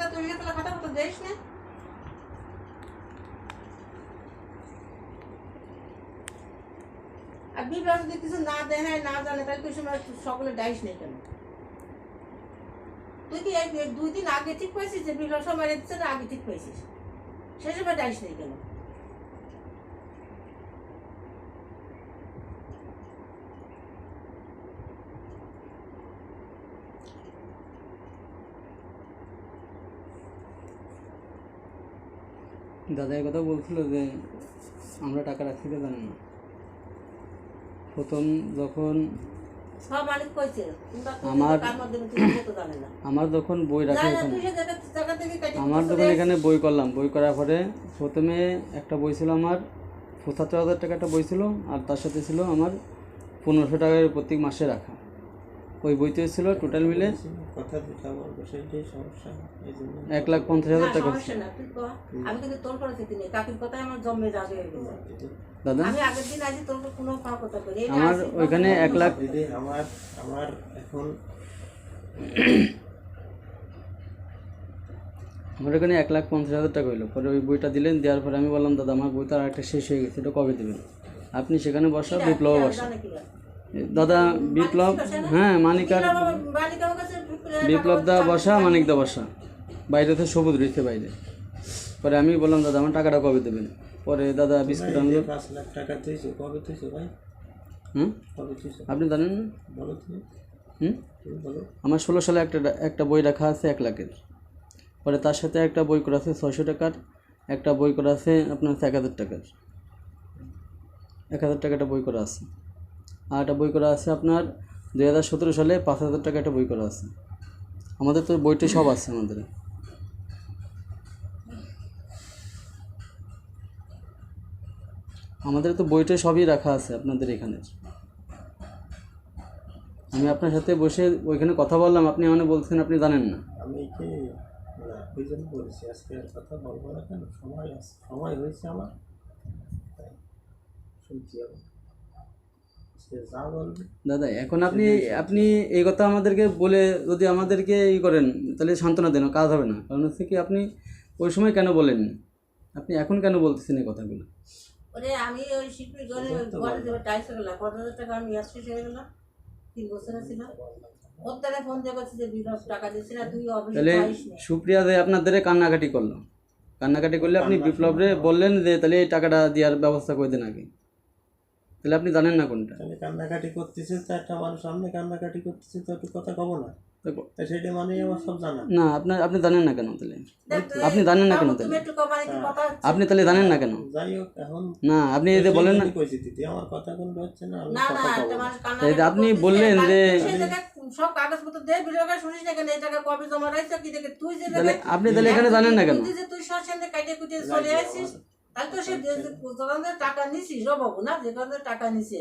টাকা তুই তাহলে খাতা মতো দেশ না। আর বিবাহ যদি কিছু না দেখায় না জানে তাহলে তুই সময় সকলে ডাইস নেই কেন? তুই কি 2 দিন আগে ঠিক পাইছিস যে বিবাহ সময় দিচ্ছে না আগে ঠিক পাইছিস? সে সময় ডাইস নেই কেন? দাদা এই কথা বলছিল যে আমরা টাকা রাখছি তো জানেন না। প্রথম যখন আমার যখন বই রাখা আমার যখন এখানে বই করলাম, বই করার পরে প্রথমে একটা বই ছিল আমার ৭৫,০০০ টাকা একটা বই ছিল, আর তার সাথে ছিল আমার ১৫০০ টাকার প্রত্যেক মাসে রাখা। ওই বইতে ছিল টোটাল মিলে ১,৫০,০০০ টাকা। দাদা আমার ওইখানে ১ লাখ আমার এখন আমার এখানে ১,৫০,০০০ টাকা হইলো। পরে ওই বইটা দিলেন, দেওয়ার পরে আমি বললাম দাদা আমার বইটা আর একটা শেষ হয়ে গেছে, এটা কবে দেবেন? আপনি সেখানে বসা বিপ্লব বসা। দাদা বিপ্লব, হ্যাঁ মানিকার বিপ্লব দা বসা, মানিক দা বসা, বাইরে তো সবুজ রয়েছে বাইরে। পরে আমি বললাম দাদা আমার টাকাটা কবে দেবেন? পরে দাদা বিস্কুট আনলো। ৫ লাখ টাকা দিয়েছে, কবে দিয়েছে ভাই? আপনি জানেন না? আমার ১৬ সালে একটা বই রাখা আছে ১ লাখের। পরে তার সাথে একটা বই করা আছে ৬০০ টাকার, একটা বই করা আছে আপনার ১,০০০ টাকার। ১,০০০ টাকা একটা বই করা আছে, আর একটা বই করা আছে আপনার ২০১৭ সালে ৫,০০০ টাকা একটা বই করা আছে। আমাদের তো বইটা সব আছে আমাদের তো বইটা সবই রাখা আছে আপনাদের এখানে। আমি আপনার সাথে বসে ওইখানে কথা বললাম, আপনি মানে বলছেন আপনি জানেন না। আমি কি ওই জন্য বলেছি আজকে আর কথা বলবো না কেন, সময় হয়েছে আমার, শুনছি দাদা এখন আপনি এই কথা আমাদেরকে বলে যদি আমাদেরকে করেন তাহলে সান্ত্বনা দেন, কাজ হবে না। কারণ হচ্ছে কি আপনি ওই সময় কেন বলেননি, আপনি এখন কেন বলতেছেন এই কথাগুলো? আমি ওই শিল্পী ঘরে টাইস গেলাম ৫,০০০ টাকা আমি শেষ হয়ে গেলাম 3 বছর ছিল। ওর দ্বারা ফোন দিয়ে করছে যে বিরাট টাকা দিচ্ছি না তুই তাহলে সুপ্রিয়া যে আপনাদের কান্নাকাটি করলো, কান্নাকাটি করলে আপনি বিপ্লবরে বললেন যে তাহলে এই টাকাটা দেওয়ার ব্যবস্থা করে দেন আগে। তাহলে আপনি জানেন না কোনটা? তাহলে কান্নাকাটি করতেছে তো একটা মানুষ, সামনে কান্নাকাটি করতেছে তো একটু কথা কব না, সেটা মানে আমার সব জানা না। আপনি জানেন না কেন? তাহলে আপনি জানেন না কেন? তাহলে আপনি তাহলে জানেন না কেন? যাই হোক এখন না আপনি এই যে বলেন না, আমার কথা কোনটা হচ্ছে না, আপনি বললেন যে সব কাগজপত্র দে বিলোকে শুনিস না কেন, এই টাকা কবে জমা রাখছ কি দেখে তুই যে আপনি তাহলে এখানে জানেন না কেন? তুই সরসেন্দে কাটে কুটে চলে আসিস, তাহলে তো সে দোকানদার টাকা নিছিস বাবু না, যে দোকানদার টাকা নিছে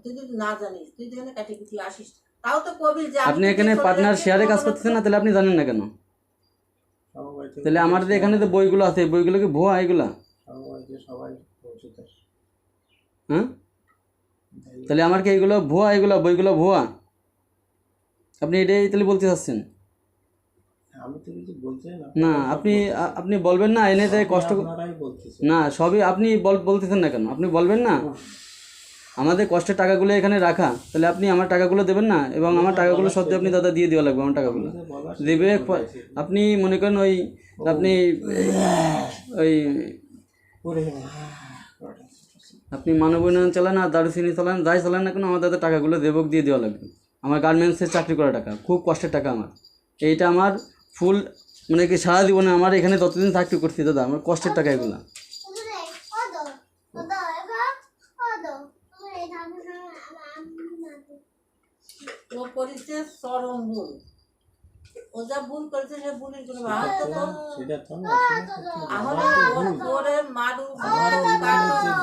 তুই যদি না জানিস তুই যেখানে কাটে কুটে আসিস, তাও তো কবি যে আপনি এখানে পার্টনার শেয়ারে কাজ করতেছেন না, তাহলে আপনি জানেন না কেন? তাহলে আমাদের এখানে যে বইগুলো আছে বইগুলো কি ভুয়া? এগুলা হ্যাঁ, তাহলে আমার কি এইগুলো ভুয়া? এগুলো বইগুলো ভুয়া? আপনি এটাই তাহলে বলতে চাচ্ছেন? না আপনি বলবেন না এনে দেয় কষ্ট না, সবই আপনি বলতেছেন না কেন? আপনি বলবেন না আমাদের কষ্টের টাকাগুলো এখানে রাখা, তাহলে আপনি আমার টাকাগুলো দেবেন না, এবং আমার টাকাগুলো সত্যি আপনি দাদা দিয়ে দেওয়া লাগবে। আমার টাকাগুলো দেবে আপনি মনে করেন আপনি আপনি মানব উন্নয়ন চালান আর দারুচিনি চালান, যাই চালান না কেন আমার দাদা টাকাগুলো দেবক দিয়ে দেওয়া লাগবে। আমার গার্মেন্টসের চাকরি করা টাকা, খুব কষ্টের টাকা আমার। এইটা আমার ফুল মানে কি সারা জীবনে আমার এখানে যতদিন চাকরি করছি দাদা আমার কষ্টের টাকা এগুলো। ও করেছে চরম ভুল, ও যা ভুল করেছে সে ভুলের কোনো মাহাত্ম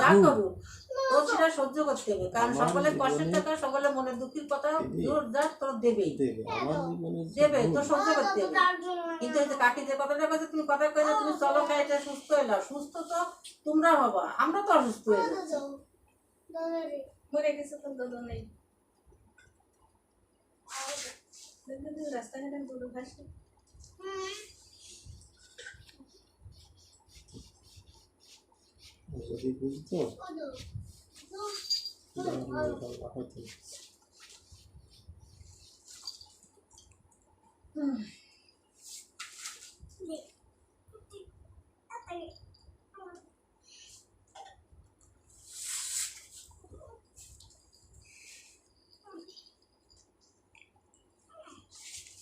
যা করুক ও সেটা সহ্য করতে হবে, কারণ সকলে কষ্টের টাকা, সকলে মনের দুঃখের কথা যা তোর দেবেই দেবে, তোর সহ্য করতে হবে। কিন্তু এই যে কাকি যে কথাটা কথা তুমি কথা কয়ে তুমি চলো খাইটা সুস্থ হইলা, সুস্থ তো তোমরা হবা, আমরা তো অসুস্থ হয়ে যাচ্ছি। মরে গেছে তো দাদা নেই রাস্তাঘাটে গরু ঘাসে যদি বুঝতো হয়তো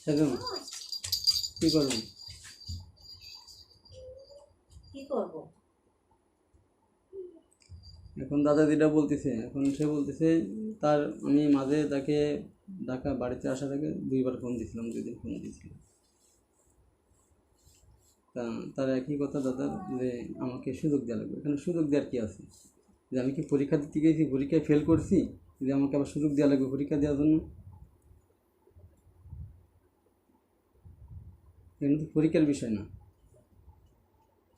এখন কি করবেন? কি করবো? এখন দাদা যেটা বলতেছে, এখন সে বলতেছে তার আমি মাঝে তাকে ঢাকা বাড়িতে আসার আগে 2বার ফোন দিয়েছিলাম, 2 দিন ফোন দিয়েছিলাম। তা তার একই কথা দাদা যে আমাকে সুযোগ দেওয়া লাগবে। এখানে সুযোগ দেওয়ার কী আছে? যে আমি কি পরীক্ষা দিতে গেছি, পরীক্ষায় ফেল করছি, যে আমাকে আবার সুযোগ দেওয়া লাগবে পরীক্ষা দেওয়ার জন্য? এখানে তো পরীক্ষার বিষয় না।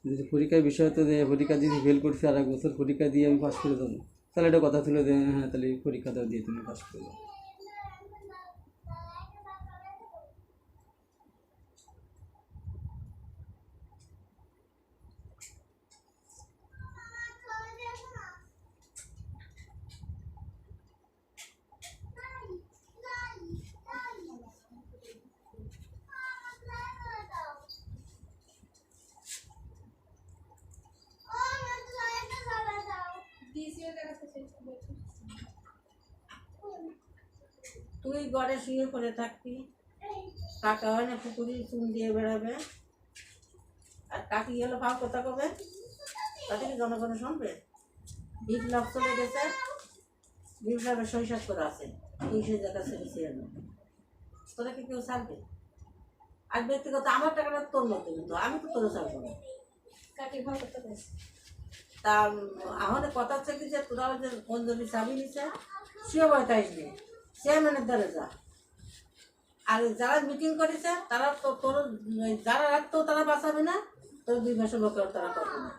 যদি পরীক্ষার বিষয় হতো যে পরীক্ষা দিয়ে ফেল করছি, আর 1 বছর পরীক্ষা দিয়ে আমি পাস করে যাবো, তাহলে এটা কথা ছিল যে হ্যাঁ তাহলে পরীক্ষাটা দিয়ে তুমি পাস করে যাও। তুই ঘরে শুয়ে পড়ে থাকবি, কাকা হয় না পুকুরি চুন দিয়ে বেড়াবে, আর কাকি হলো ভাব কথা কবে, তাতে কি জনগণ শুনবে? বিপ্লব চলে গেছে, বিপ্লবের শৈশব করে আছে, 200 টাকা ছেড়েছে, তোরা কি কেউ ছাড়বে? আর ব্যক্তিগত আমার টাকাটা তোর মধ্যে, কিন্তু আমি তো তোরা ছাড়বো না। তা আমাদের কথা হচ্ছে কি যে তোরা যে পঞ্জাবি চাবি নিচ্ছে, শুয়ে বয়তাইস নেই, চেয়ারম্যানের দ্বারা যা। আর যারা মিটিং করেছে তারা তো তোর, যারা রাখতো তারা বাঁচাবে না, তোর 2 মাসের লোকের তারা করবে না।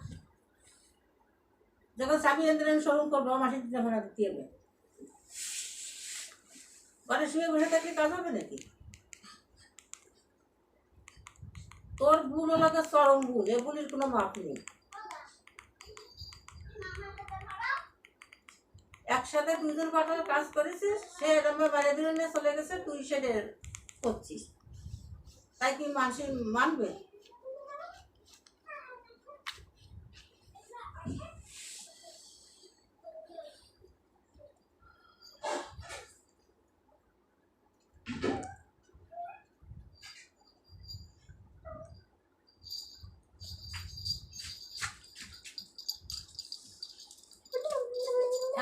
যখন চাবি এনে আমি শোরুম করবো, মাসে যখন দিতে হবে, ঘরে শুয়ে বসে থাকলে কাজ হবে নাকি? তোর ভুল হলো চরম ভুল, এ ভুলের কোনো মাপ নেই। একসাথে 2 জন পাঠার কাজ করেছিস, সে এরকম বাইরে দিনে নিয়ে চলে গেছে, তুই সেটা করছিস, তাই কি মানুষ মানবে?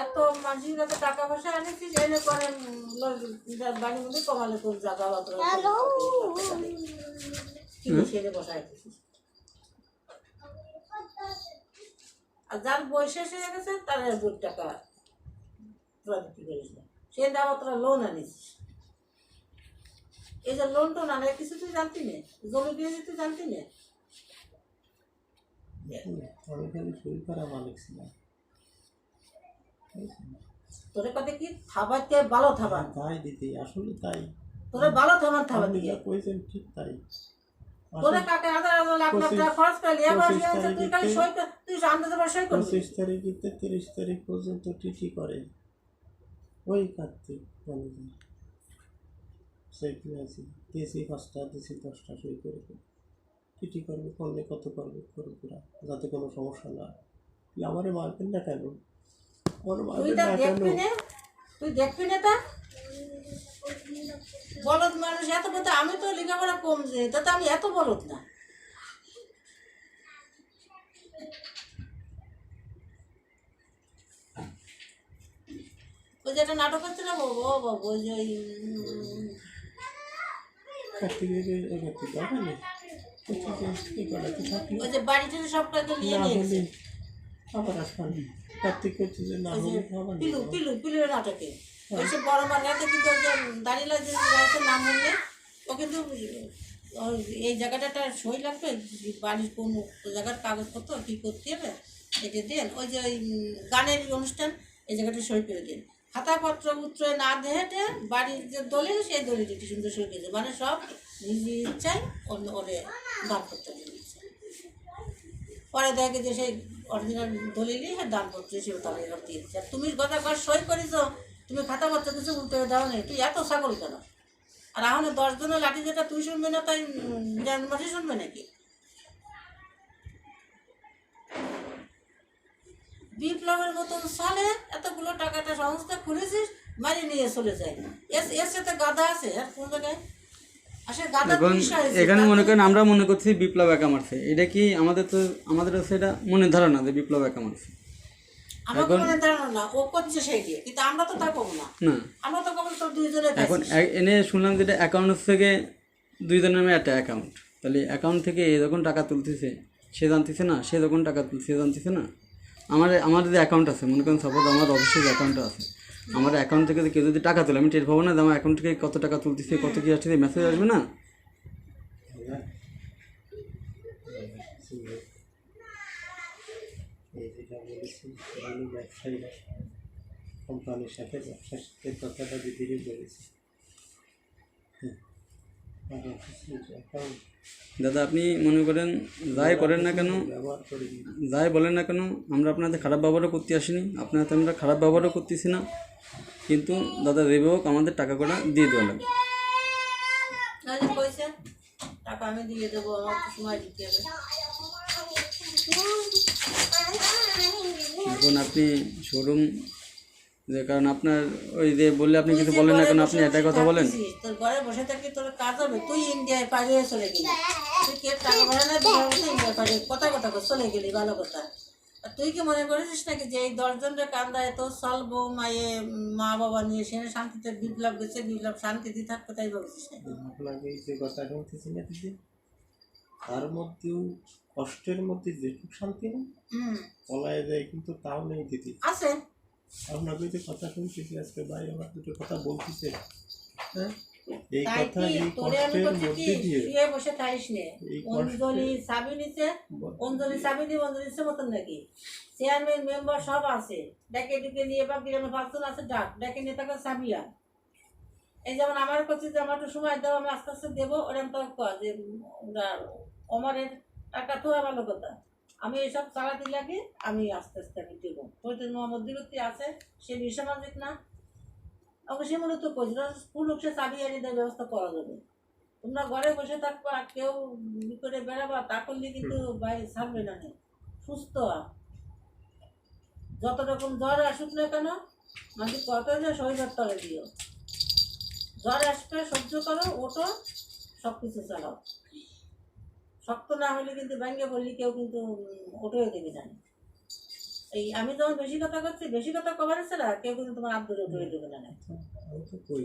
এত মানুষের কাছে টাকা পয়সা আনেছিস, এনে করে বাড়ির মধ্যে কমালে তোর জায়গা সেরে বসায় দিছিস। আর যার বই শেষ হয়ে গেছে তার 2 টাকা তোরা দিতে পারিস না, সে আবার তোরা লোন আনিছিস। এই যে লোন টোন আনে কিছু তুই জানতি না, জমি দিয়ে তুই জানতি না। আমি খালি সই করা মালিক ছিলাম। তোরে কথা কি থাবাইতে ভালো থাবা, তাই দিদি, আসলে তাই তোরে ভালো থাবার থাবা দিয়ে কইছেন, ঠিক তাই। তোরে কাকে 1000 লাখ লাখ টাকা খরচ করলি, এবার তুই খালি সই কর, তুই আন্দাজে বসে সই করবি। 25 তারিখ থেকে 30 তারিখ পর্যন্ত টিটি করে ওই কার্তিক ম্যানেজার, সেইখানে আছি, দিয়েছি 5টা, দিয়েছি 10টা, সই করে টিটি করবে, করলে কত করবে করুক ওরা, যাতে কোনো সমস্যা না হয়। আমারে মারবেন না কেন? তুই তা দেখবি না, তুই দেখবি না তা বলদ মানুষ এত কথা। আমি তো লেখাপড়া কম জানি, তাতে আমি এত বলদ না। ওই যে একটা নাটক হচ্ছে না বাবু, বাবু ওই যে ওই যে বাড়িতে সব কাজে নিয়ে নিয়েছে পিলু পিলু পিলুর নাটকে, ওই সে বড় বাংলাতে কিন্তু ওই যে দাঁড়িয়ে যে নাম বললে, ও কিন্তু এই জায়গাটা সই লাগবে, বাড়ির কোন জায়গার কাগজপত্র কী করতে হবে এটা দেন, ওই যে ওই গানের অনুষ্ঠান এই জায়গাটা সই করে দিন, খাতাপত্র উত্তর না দেখে বাড়ির যে দলিল সেই দলিল একটু সুন্দর সই করেছে, মানে সব নিজে ইচ্ছায় অন্য ওরে দান করতে দিচ্ছে। পরে দেখে যে সেই অরিজিনাল দলিলই হ্যাঁ দানপত্র হিসেবে তাহলে এবার দিয়ে দিচ্ছে। আর তুমি কথা কর সই করেছ, তুমি খাতাপত্র কিছু উল্টে দাও নেই, তুই এত ছাগল কেন? আর এখন 10 জনের লাঠি যেটা তুই শুনবি না তাই মাসি শুনবে নাকি? বিপ্লবের মতন সালে এতগুলো টাকাটা সংস্থা খুলেছিস, মারি নিয়ে চলে যায়। এর সাথে গাধা আছে আর কোন জায়গায় আসে গাধা? এখন এখানে মনে করেন আমরা মনে করছি বিপ্লব একা মারছে, এটা কি আমাদের সেটা মনে ধারণা যে বিপ্লব একা মারছে। আমার কোনো ধারণা না, ও করছে সেইটি, কিন্তু আমরা তো তা করবো না। না আমরা তো কেবল তোর দুইজনে এখন এনে শুনলাম যেটা অ্যাকাউন্ট থেকে দুইজনের নামে একটা অ্যাকাউন্ট, তাহলে অ্যাকাউন্ট থেকে এ যখন টাকা তুলতেছে সে জানতেছে না, সে যখন টাকা তুলছে সে জানতেছে না। আমার যে অ্যাকাউন্ট আছে, মনে করেন সাপোজ আমার অবশ্যই অ্যাকাউন্টটা আছে, আমার অ্যাকাউন্ট থেকে কেউ যদি টাকা তোলে আমি টের পাবো না যে আমার অ্যাকাউন্ট থেকে কত টাকা তুলতেছে, কত কী আসছে, মেসেজ আসবে না? এই যেটা বলেছি আমি ব্যবসায়ীরা কোম্পানির সাথে ব্যবসার সাথে কথাটা দিদিরই বলেছি। আর অ্যাকাউন্ট দাদা আপনি মনে করেন যাই করেন না কেন, ব্যবহার করি যাই বলেন না কেন, আমরা আপনাদের খারাপ ব্যবহারও করতে আসিনি, আপনার হাতে আমরা খারাপ ব্যবহারও করতেছি না, কিন্তু দাদা দেবে হোক আমাদের টাকা কটা দিয়ে দেওয়া লাগবে। পয়সা টাকা আমি দিয়ে দেবো, আমার তো সময় দিতে হবে। এখন আপনি শোরুম যে কারণ আপনার ওই যে বললে আপনি কিছু বলেন না কেন, আপনি এটাই কথা বলেন। তোর ঘরে বসে থাকি তোর কাজ হবে, তুই ইন্ডিয়ায় পালিয়ে চলে গেলি, তুই কে টাকা ভাড়া না দিয়ে ইন্ডিয়ায় পালিয়ে কথা করে চলে গেলি, ভালো কথা। আর তুই কি মনে করেছিস নাকি যে এই 10 জনের কান্দায় তো চলবো মায়ে মা বাবা নিয়ে সেখানে শান্তিতে বিপ্লব গেছে, বিপ্লব শান্তিতে থাকবে তাই বলছিস নাকি? আপনাকে এই যে কথা শুনতেছি না দিদি, তার মধ্যেও কষ্টের মধ্যে যেটুকু শান্তি না পলায় যায়, কিন্তু তাও নেই দিদি। আছে আপনাকে যে কথা শুনতেছি আজকে ভাই আমার দুটো কথা বলতেছে, হ্যাঁ এই তাই কথা কি এই তোরে আমি কষ্টের বলছি মধ্যে কি দিয়ে শুয়ে বসে থাকিস নে। এই অঞ্জলি চাবি নিছে, অঞ্জলি চাবি দিয়ে অঞ্জলি নিচ্ছে মতন নাকি চেয়ারম্যান মেম্বার সব আছে, ডেকে ডেকে নিয়ে বা গ্রামে 5 জন আছে ডাক ডেকে নিয়ে তাকে চাবি আর এই যেমন আমার কাছে যে আমার একটু সময় দাও আমি আস্তে আস্তে দেবো, ওরকম তো যে আমারের টাকা তো ভালো কথা, আমি এইসব চালাতে লাগে আমি আস্তে আস্তে আমি দেবো। তোর মধ্যবর্তী আছে সে বিসামাজিক না, আমাকে সে মনে তো কইছিল স্কুল সে চাবি এনে দেওয়ার ব্যবস্থা করা যাবে। তোমরা ঘরে বসে থাকবা, কেউ করে বেড়াবা, তা করলে কিন্তু বাইরে ছাড়বে না। সুস্থ যত রকম জ্বর আসুক না কেন মানে কত যে শরীরের তলে দিও, জ্বর আসবে সহ্য করো, ওঠো, সব কিছু চালাও। শক্ত না হলে কিন্তু ব্যাঙ্গে বললি কেউ কিন্তু ওঠেও দেবে না। এই আমি যখন বেশি কথা করছি, বেশি কথা কবার ছাড়া কেউ কিন্তু তোমার আব্দুল উঠে দেবে না। আমি তো কই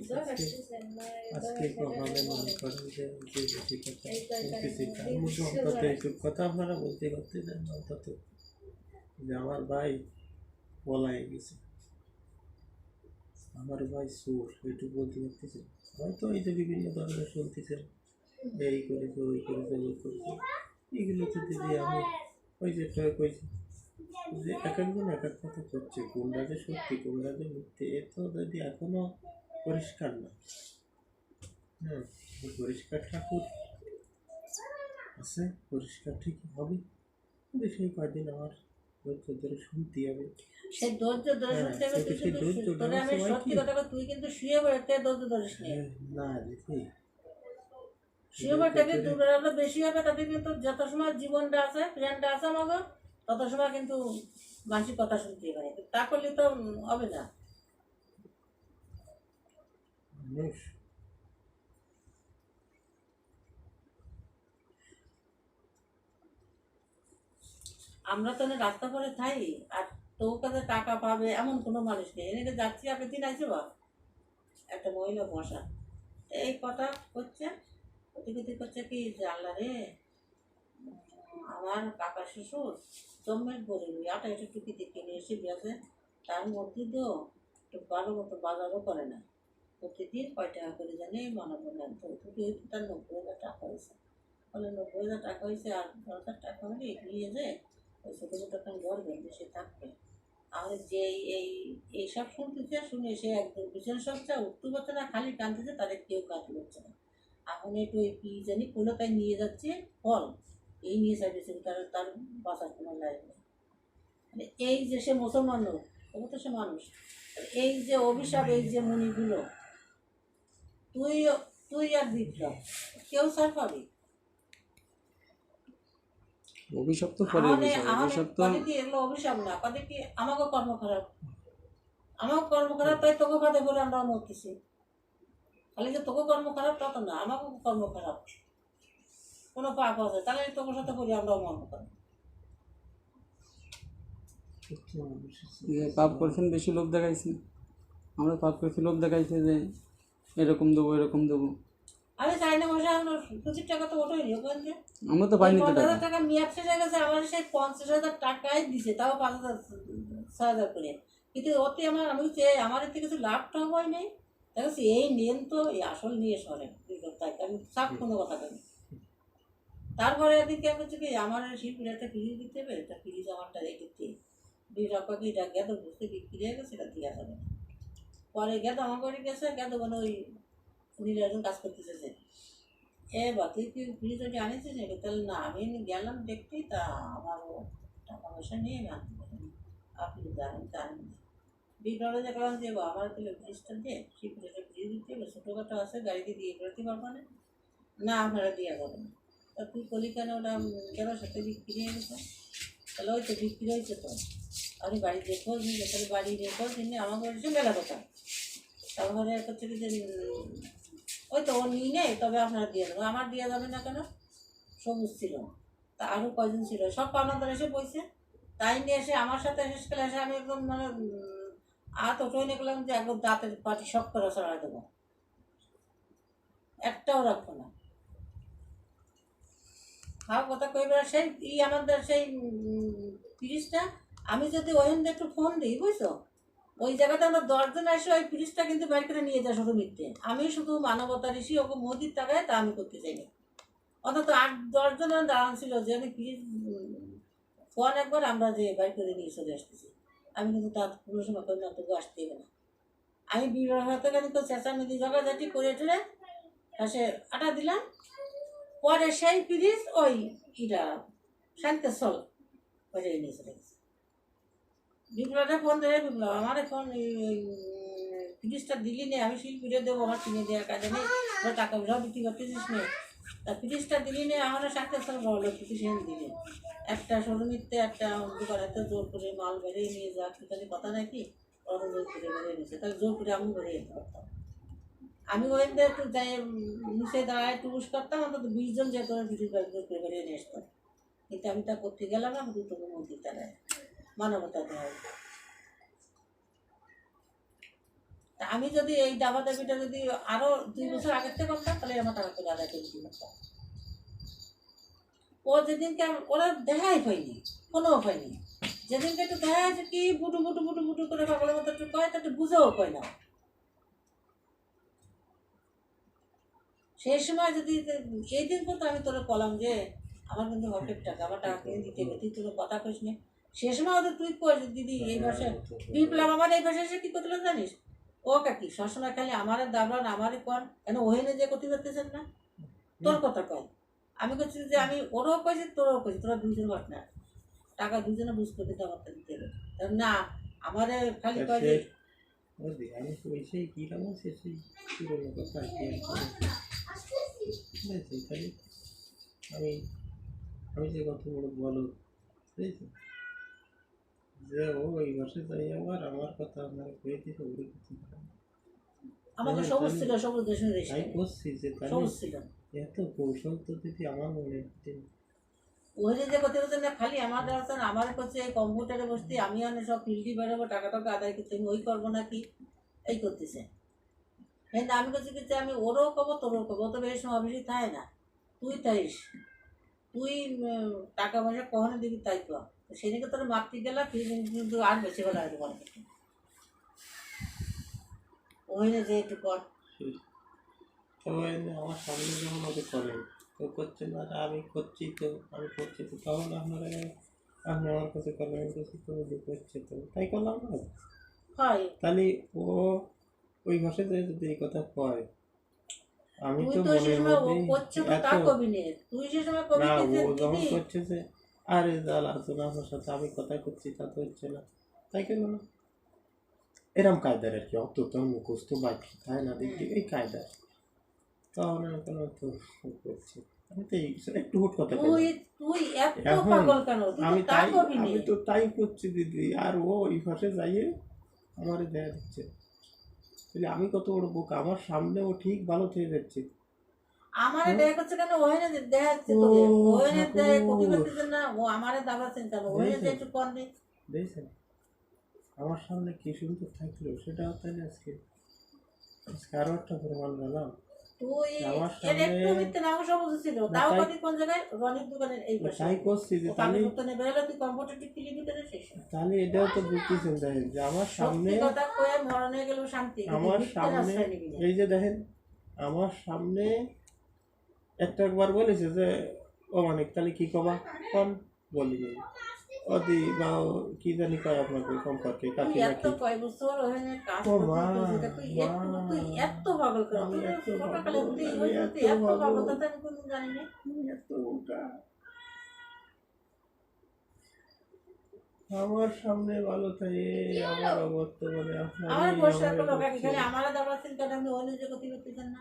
আজকে কখনো মনে করেন যে বেশি কথা বলতেছি, তার মধ্যে অন্তত এইসব কথা আপনারা বলতে পারতেছেন না, অন্তত যে আমার ভাই পলায় গেছে, আমার ভাই চোর, এইটুকু বলতে পারতেছেন। হয়তো এই যে বিভিন্ন ধরনের শুনতেছেন এই করেছে ওই করেছে ওই করেছে, এগুলো তো দিদি আমি ওই যে কইছি যে এক একজন এক এক কথা করছে, কোনটা যে সত্যি কোনটা যে মিথ্যে এ তো যদি এখনো পরিষ্কার না। হ্যাঁ পরিষ্কার ঠাকুর আছে, পরিষ্কার ঠিকই হবে, কিন্তু সেই কয়দিন আমার ধৈর্য ধরে শুনতে হবে। সেই ধৈর্য ধরে শুনতে হবে, তোরে আমি সত্যি কথা কই, তুই কিন্তু শুয়ে পড়তে ধৈর্য ধরিস না দিদি, শুয়ে পড়তে দুর্বেলা বেশি হবে, তাতে কিন্তু যত সময় জীবনটা আছে প্ল্যানটা আছে আমাকে তত সময় কিন্তু মানসিক কথা শুনতেই পারে, তা করলে তো হবে না। আমরা তো রাস্তা পরে থাই আর তোর কাছে টাকা পাবে এমন কোনো মানুষ নেই। এনে যাচ্ছি আগের দিন আসে বা একটা মহিলা বসা এই কথা করছে, অতিগতি করছে কি জানলা রে আমার কাকা শ্বশুর জম্মের গরিব, আটা একটু টুকি দেখে নিয়ে এসে গেছে, তার মধ্যে তো একটু ভালো মতো বাজারও করে না, প্রতিদিন কয় টাকা করে জানে মানাবো না, তো তার 90,000 টাকা হয়েছে, বলে 90,000 টাকা হয়েছে আর 10,000 টাকা হলে এগিয়ে যায় ওই ছোটো ছোটো একটা ঘর বেঁধে সে থাকবে। আর যে এইসব শুনতেছে শুনে সে একদম পিছনে সবচা উঠতে পারছে না, খালি কাঁদতেছে, তাদের কেউ কাজ করছে না। এখন একটু ওই কি জানি কোনোটাই নিয়ে যাচ্ছে ফল এই নিয়ে চাইতেছে, তার বাঁচার কোনো লাইফ নেই। মানে এই যে সে মুসলমান লোক, তবু তো সে মানুষ। এই যে অভিশাপ, এই যে মুনিগুলো, তুই তুই আর বিপ্লব কেউ ছাড় পাবি? অভিশাপ তো পরে বিষয়, অভিশাপ তো কদে কি এগুলো অভিশাপ না, কদে কি আমাকে কর্ম খারাপ, আমার কর্ম খারাপ, তাই তোকে বাদে করে আমরা মরতেছি। খালি যে তোকে কর্ম খারাপ তা তো না, আমাকে কর্ম খারাপ, কোনো পাপ আছে তাহলে তোর সাথে করি আমরাও মর্ম করি। যে পাপ করছেন বেশি লোভ দেখাইছি, আমরা পাপ করছি লোভ দেখাইছে যে এরকম দেবো এরকম দেবো। আমি চাই না বসে আমরা 25 টাকা তো ওটাই নিয়ে ওখান থেকে আমরা তো পাইনি তো 50,000 টাকা মেয়াদ শেষ হয়ে গেছে, আমার সেই 50,000 টাকাই দিছে, তাও 5,000 6,000 করে। কিন্তু ওতে আমি চেয়ে আমার এতে কিছু লাভটা হয় নাই। দেখছি এই নেন তো এই আসল নিয়ে সরেন, তাই আমি সাপ কোনো কথা বলি। তারপরে এদিকে আমি বলছি কি আমার শিল্পীর একটা ফ্রিজ দিতে হবে, একটা ফ্রিজ আমারটা রেখে দিই, 2 টাকা কি এটা গেদ বুঝতে বিক্রি হয়ে গেছে, এটা দেওয়া যাবে না। পরে গেদ আমার করে গেছে, গেদ মানে ওই উনির একজন কাজ করতেছে যে এবার তুই কি ফ্রিজ ওটি আনিছিস নাকি? তাহলে না, আমি গেলাম দেখতে, তা আমারও টাকা পয়সা নিয়ে না, আপনি জানেন জানেন বিপ্লবে দেখলাম যে আমার তাহলে ফ্রিজটা দিয়ে সেই ফ্রিজটা ফ্রিজ দিতে হবে, ছোটোখাটো আছে গাড়িতে দিয়ে বেরোতে পারবো না, না আপনারা দেওয়া যাবে না। তা তুই কলি কেন ওটা কেন সাথে বিক্রি হয়ে গেছে? তাহলে ওই তো বিক্রি হয়েছে তো, আমি বাড়ি দেখো নিয়ে তাহলে বাড়ি দেখো তিনি আমার বলছে মেলা কথা। তারপরে হচ্ছে কি যে ওই তো ও নিয়ে নেই, তবে আপনারা দিয়ে দেবো। আমার দেওয়া যাবে না কেন? সবুজ ছিল, তা আরও কয়জন ছিল, সব পাওনাদার এসে বইছে, তাই নিয়ে এসে আমার সাথে শেষকালে এসে আমি একদম মানে তো ট্রেনে গেলাম যে একদম দাঁতের পাটি সব করে সরাই দেবো, একটাও রাখবো না। খাওয়া কথা কইবার সেই আমাদের সেই ফ্রিজটা আমি যদি ওখান একটু ফোন দিই বুঝছো, ওই জায়গাতে আমরা 10 জন এসে ওই ফ্রিজটা কিন্তু বের করে নিয়ে যায় শুধু মিথ্যে। আমি শুধু মানবতা ঋষি ওকে মোদির টাকায় তা আমি করতে চাই না। অন্তত 8-10 জন দাঁড়ান ছিল যে আমি ফ্রিজ ফোন একবার আমরা যে বের করে নিয়ে চলে আসতেছি, আমি কিন্তু তার কোনো সময় করি না, তবু আসতে হবে না। আমি বিবাহ হতে গেলে তো চেঁচামেচি ঝগড়াঝাটি করে ঠেলে সে আটা দিলাম, পরে সেই ফ্রিজ ওই ইটা শান্তি চল করে নিয়ে চলে গেছে। বিপ্লবটা ফোন দেবে, বিপ্লব আমার ফোন ফ্রিজটা দিলি নে, আমি শিল্পীরে দেবো, আমার কিনে দেওয়ার কাজে নেই, টাকা পয়সা বিক্রি করতেছিস নে, তা ফ্রিজটা দিলি নে, আমার শান্তি চল বলো পিটিশন দিলে একটা শোরুমিতে একটা দোকানেতে জোর করে মাল বেরিয়ে নিয়ে যাওয়া সেখানে কথা নাকি, ওরা জোর করে বেরিয়ে নিয়েছে, তাহলে জোর করে আমি বেরিয়ে যেতে পারতাম। আমি ওইখান একটু যাই নিচে দাঁড়ায় একটু উস করতাম, অন্তত 20 জন যেত ফ্রিজ জোর করে বেরিয়ে নিয়ে আসতাম। কিন্তু আমি তা করতে গেলাম না, দুটো মন্দির তারায় মানবতা দেওয়া। তা আমি যদি এই দাবা দাবিটা যদি আরো 2 বছর আগের থেকে করতাম, তাহলে আমার টাকা করে আদায় করে দিতে পারতাম। ও যেদিনকে ওরা দেখাই পাইনি, কোনো পাইনি, যেদিনকে একটু দেখা যাচ্ছে কি বুটু বুটু বুটু বুটু করে পাগলের মতো একটু কয়, তা একটু বুঝেও কয় না। সেই সময় যদি এই দিন পর্যন্ত আমি তোরা কলাম যে আমার কিন্তু হকের টাকা, আমার টাকা কিনে দিতে হবে, তুই তোর কথা কইস নি, সে সময় ওদের তুই কই দিদি এই ভাষা বিপ্লব আমার এই ভাষায় এসে কী করতে জানিস, ও কাকি সবসময় খালি আমার দাবরান আমারই কর, কেন ওহেনে যে করতে পারতেছেন না, তোর কথা কয়। আমি করছি যে আমি ওরও কইছি তোরও কইছি, তোরা 2 জন ঘটনা টাকা 2 জনে বুঝ করে দিতে আমার দিতে হবে না, আমার খালি কয় যে আমি তো সেই কিরাম আছে সেই পুরোনো কথা খালি আমি আমি যে কত বড় বলো বুঝেছি যে ও ওই বসে যাই আমার কথা আপনার কয়ে দিতে ওর কিছু আমাকে সবুজ ছিল, সবুজ দেশের আমি করছি যে সবুজ ছিল এত কৌশল তো যদি আমার মনে হচ্ছে ওই যে করতে করতে না খালি আমার দেওয়া আমার করছে এই কম্পিউটারে বসতে, আমি অনেক সব ফিল্ডি বেরোবো, টাকা টাকা আদায় করতে, আমি ওই করবো নাকি এই করতেছে। এই না আমি করছি কিন্তু আমি ওরও কবো তোরও কবো, তো বেশ সময় বেশি থাকে না, তুই তাইস তুই টাকা পয়সা কখনো দিবি তাই তো সেদিকে তোর মারতে গেলা, তুই কিন্তু আর বেশি করে আসবো না ওই যে একটু কর। সবাই আমার সামনে যখন ওকে করেন তো করছে না, আমি করছি তো তখন আপনারা আপনি আমার কাছে করলেন করছি তো করছে তো তাই করলাম না, হয় তাহলে ও ওই ভাষাতে যদি এই কথা কয় আমি তুই তো তো সে মনের সময় ও মধ্যে করছে তো তা কবি নে, তুই সে সময় কবি না যে ও যখন দিদি করছে যে আরে জ্বালা তো না, আমার সাথে আমি কথা করছি তা তো হচ্ছে না, তাই কেন না এরম কায়দার আর কি, অত তো মুখস্থ বাকি তাই না দেখি এই কায়দার তাহলে কেন তো করছি আমি তো একটু হুট কথা তুই তুই এত পাগল কেন? তুই আমি তো তা তাই করবি আমি তো তাই করছি দিদি, আর ও এই পাশে যাইয়ে আমারে দেয়া দিচ্ছে, তাহলে আমি কত বড় বোকা, আমার সামনে ও ঠিক ভালো থেকে যাচ্ছে। আমারে দেয়া করছে কেন? ওহেনে দেয়া হচ্ছে তোকে, ওহেনে দেয় প্রতিবাদীদের না, ও আমারে দাবাচ্ছেন কেন? ওহেনে যে একটু কম দিন। দেখছেন আমার সামনে কি সুন্দর থাকলো, সেটাও তাহলে আজকে আরো একটা প্রমাণ পেলাম। তুই আমার এর সামনে একটু মিথ্যে নাও সব ছিল, তাও কদি কোন জায়গায় রনির দোকানের এই পাশে। তাই করছি যে ও তাহলে কাগজ পত্র নিয়ে বেরোলে তুই কম্পিউটারটি ক্লিক করে শেষ। তাহলে এটাও তো বুঝতেছেন দেখেন যে আমার সামনে সত্যি কথা কয়ে মরণে গেলেও শান্তি, কিন্তু আমার মিথ্যের সামনে আশ্রয় নিবি না। এই যে দেখেন আমার সামনে একবার বলেছে যে ও মানে তাহলে কি কবা কোন বলিনি ওদি বা কি জানি কয় আপনাকে সম্পর্কে তুই কাকি এত নাকি কয় বছর ওখানে কাজ ও মা, করছিস, এটা তুই এত পাগল কেন? আমি তুই এত ছোটকালে পাগল, তুই আমি ওই এত তুই এত পাগল। পাগল তা তো আমি কোনদিন জানি না। এত বোকা। আমার সামনে ভালো থাকে আমার বর্তমানে আমার পরিষ্কার আপনার করলো কাকি, খালি আমারও দাঁড়াচ্ছেন কেন? আপনি ওখানে যে ক্ষতি করতেছেন না?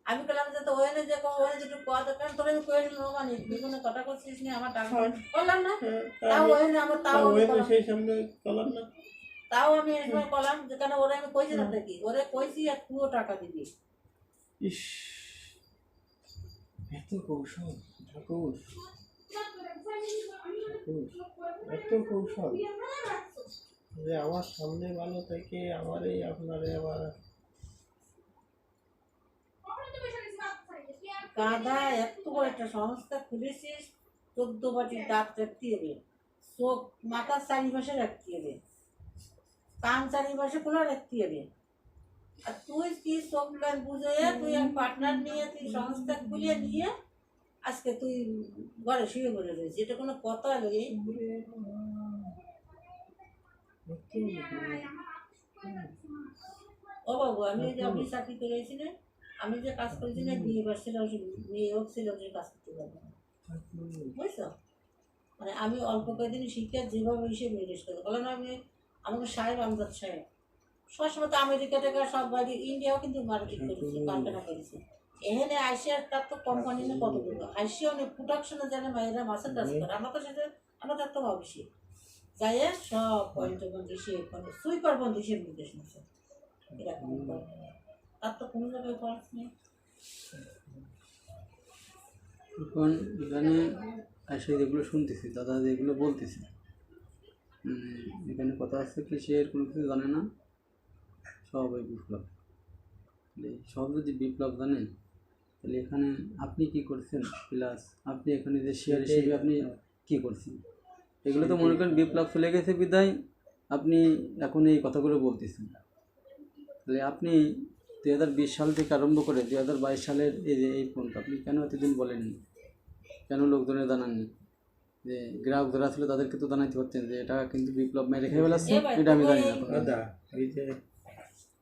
আমি বললাম যে তো ওখানে যে ওখানে যেটু কত কারণ তোর আমি কয়ে দিলাম মানে বিভিন্ন কথা করছিস না, আমার টাকা করলাম না, তাও ওখানে আমার তাও আমি করলাম। সেই সামনে কলাম না তাও আমি এই সময় করলাম যে কেন ওরা আমি কইছিলাম নাকি, ওরে কইছি আর তুইও টাকা দিবি। ইস এত কৌশল ঠাকুর, এত কৌশল যে আমার সামনে ভালো থেকে আমার এই আপনারে আবার গাধা, এত বড় একটা সংস্থা খুলেছিস, 14 বাটির দাঁত রাখতে হবে, চোখ মাথার চারিপাশে রাখতে হবে, কান চারিপাশে খোলা রাখতে হবে। আর তুই কি চোখ কান বুঝে তুই এক পার্টনার নিয়ে তুই সংস্থা খুলে নিয়ে আজকে তুই ঘরে শুয়ে পড়ে রয়েছিস, এটা কোনো কথা হলো? ও বাবু, আমি যে আপনি চাকরি করেছি না, আমি যে কাজ করেছি না, বিয়ে বাসছিলাম, মেয়ে হোক ছিল যে কাজ করতে পারবো না, বুঝছো? মানে আমি অল্প কয়েকদিন শিক্ষা যেভাবে হিসেবে নির্দেশ করবো, বলেন আমি আমাকে সাহেব আমজাদ সাহেব সবসময় তো আমেরিকা থেকে সব বাইরে ইন্ডিয়াও কিন্তু মার্কেট করেছি, কারখানা করেছি। এখানে আইসিয়ার তার তো কোম্পানি না কতগুলো আইসিয়া অনেক প্রোডাকশনে জানে মায়েরা মাছের কাজ করে, আমার তো সেটা আমার তার তো বেশি যাই সব পয়েন্ট বন্ধু হিসেবে মানে সুইপার বন্ধু হিসেবে নির্দেশ নিচ্ছে, এরকম তার তো কোনো জায়গায় খরচ নেই। এখন এখানে এসে যেগুলো শুনতেছি দাদা যেগুলো বলতেছে, এখানে কথা হচ্ছে কি সে এর কোনো কিছু জানে না, সব ওই বিপ্লব। সব যদি বিপ্লব জানেন তাহলে এখানে আপনি কি করছেন, প্লাস আপনি এখানে যে শেয়ার হিসেবে আপনি কি করছেন, এগুলো তো মনে করেন বিপ্লব চলে গেছে বিদায় আপনি এখন এই কথাগুলো বলতেছেন। তাহলে আপনি 2020 সাল থেকে আরম্ভ করে 2022 সালের এই যে এই পর্যন্ত আপনি কেন এতদিন বলেননি, কেন লোকজনের জানাননি? যে গ্রাহক যারা ছিল তাদেরকে তো জানাইতে পারতেন যে এটা কিন্তু বিপ্লব মেরে খেয়ে ফেলাচ্ছে, এটা আমি জানি না। দাদা ওই যে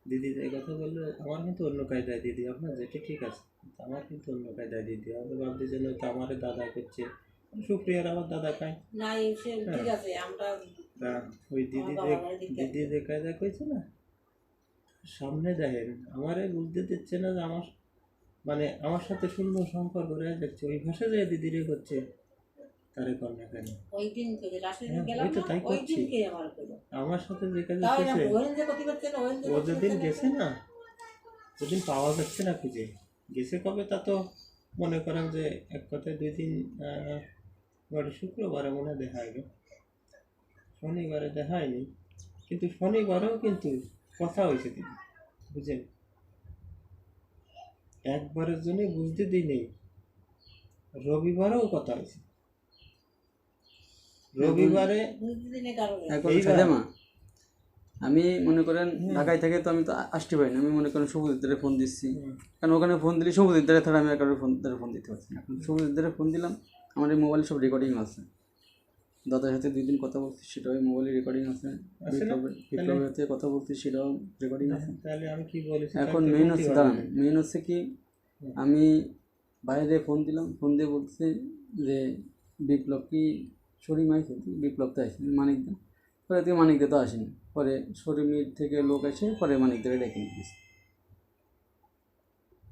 দিদি এই কথা বললো আমার কিন্তু অন্য কায়দায় দিদি, আপনার যেটা ঠিক আছে, আমার কিন্তু অন্য কায়দায় দিদি, আমি ভাবতে যেন তো আমার দাদা করছে, সুপ্রিয়ার আমার দাদা খায় না সে ঠিক আছে, আমরা ওই দিদি যে কায়দা কইছে না, সামনে দেখেন আমারে বুঝতে দিচ্ছে না যে আমার মানে আমার সাথে সুন্দর সম্পর্ক রয়ে যাচ্ছে, ওই ভাষা যে দিদিরে করছে তারে কন্যা কেন ওই দিন থেকে রাশিদ গেলাম ওই তো তাই ওই করছি। দিনকে আমার কইলো আমার সাথে যে কাজ তাও করছে ওহেন যে ক্ষতি করছে না, ওহেন যে ও যেদিন গেছে না, ওদিন পাওয়া যাচ্ছে না খুঁজে গেছে কবে তা তো মনে করেন যে এক কথায় 2 দিন মানে শুক্রবারে মনে হয় দেখা গেল, শনিবারে দেখা হয়নি, কিন্তু শনিবারেও কিন্তু কথা হয়েছে দিদি বুঝলেন, একবারের জন্য বুঝতে দিই নেই, রবিবারেও কথা হয়েছে, রবিবারে বুঝদিনের কারণে এখন সাথে মা আমি মনে করেন ঢাকায় থেকে তো আমি তো আসতে পারি না, আমি মনে করেন সবুজের ফোন দিচ্ছি, কারণ ওখানে ফোন দিলে সবুজের ছাড়া আমি কারোর ফোন দিতে পারছি না। এখন সবুজের ফোন দিলাম, আমার এই মোবাইলে সব রেকর্ডিং আছে, দাদার সাথে 2 দিন কথা বলছি সেটাও মোবাইলে রেকর্ডিং আছে, বিপ্লবের সাথে কথা বলছি সেটাও রেকর্ডিং আছে। তাহলে আমি কি বলি এখন মেইন হচ্ছে দাঁড়ান, মেইন হচ্ছে কি আমি বাইরে ফোন দিলাম, ফোন দিয়ে বলছে যে বিপ্লব কি শরীম আইছে, বিপ্লব তো আসেনি, মানিকদা পরে থেকে মানিকদা তো আসেনি, পরে শরীমের থেকে লোক এসে পরে মানিকদারে ডেকে নিয়ে গেছে।